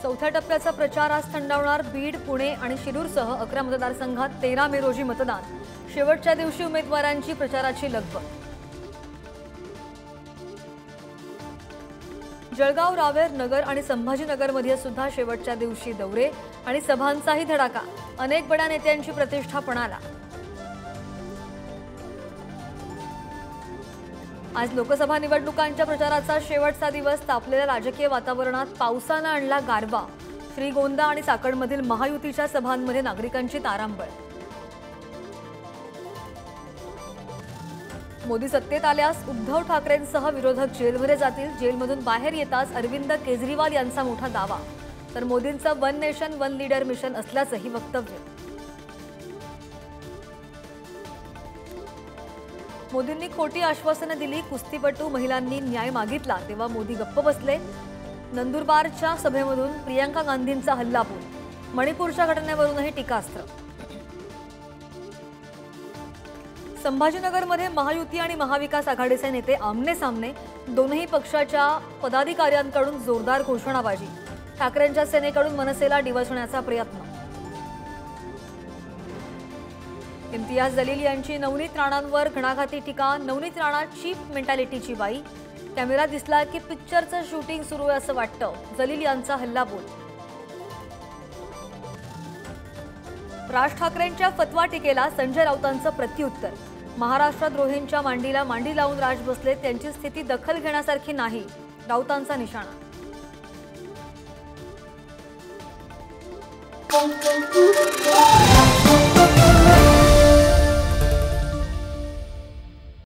चौथ्या टप्प्याचा प्रचार आज थंडावणार। बीड, पुणे आणि शिरूरसह 11 मतदारसंघात 13 मे रोजी मतदान। शेवटच्या दिवशी उमेदवारांची प्रचाराची लगबग। जळगाव, रावेर, नगर आणि संभाजीनगरमध्ये सुद्धा शेवटच्या दिवशी दौरे आणि सभांचाही धडाका। अनेक बड्या नेत्यांची प्रतिष्ठा पणाला। आज लोकसभा निवडणुकांच्या प्रचाराचा शेवटचा दिवस। तापलेल्या राजकीय वातावरणात पावसानं आणला गारवा। श्रीगोंदा आणि चाकणमधील महायुतीच्या सभांमध्ये नागरिकांची तारांबळ। मोदी सत्तेत आल्यास उद्धव ठाकरेंसह विरोधक जेलमध्ये जातील। जेलमधून बाहेर येताच अरविंद केजरीवाल यांचा मोठा दावा। तर मोदींचं one nation one leader mission असल्याचंही वक्तव्य। मोदींनी खोटी आश्वासनं दिली। कुस्तीपटू महिलांनी न्याय मागितला तेव्हा मोदी गप्प बसले। नंदुरबारच्या सभेमधून प्रियंका गांधींचा हल्लाबोल। मणिपूरच्या घटनेवरूनही टीकास्त्र। संभाजीनगरमध्ये महायुती आणि महाविकास आघाडीचे नेते आमने सामने। दोनही पक्षाच्या पदाधिकाऱ्यांकडून जोरदार घोषणाबाजी। ठाकरेंच्या सेनेकडून मनसेला डिवचण्याचा प्रयत्न। इम्तियाज जलील यांची नवनीत राणांवर घणाघाती टीका। नवनीत राणा चीप मेंटॅलिटीची बाई। कॅमेरा दिसला की पिक्चरचं शूटिंग सुरू आहे असं वाटतं। जलील यांचा हल्लाबोल। राज ठाकरेंच्या फतवा टीकेला संजय राऊतांचं प्रत्युत्तर। महाराष्ट्रद्रोहींच्या मांडीला मांडी लावून राज बसले। त्यांची स्थिती दखल घेण्यासारखी नाही, राऊतांचा निशाणा।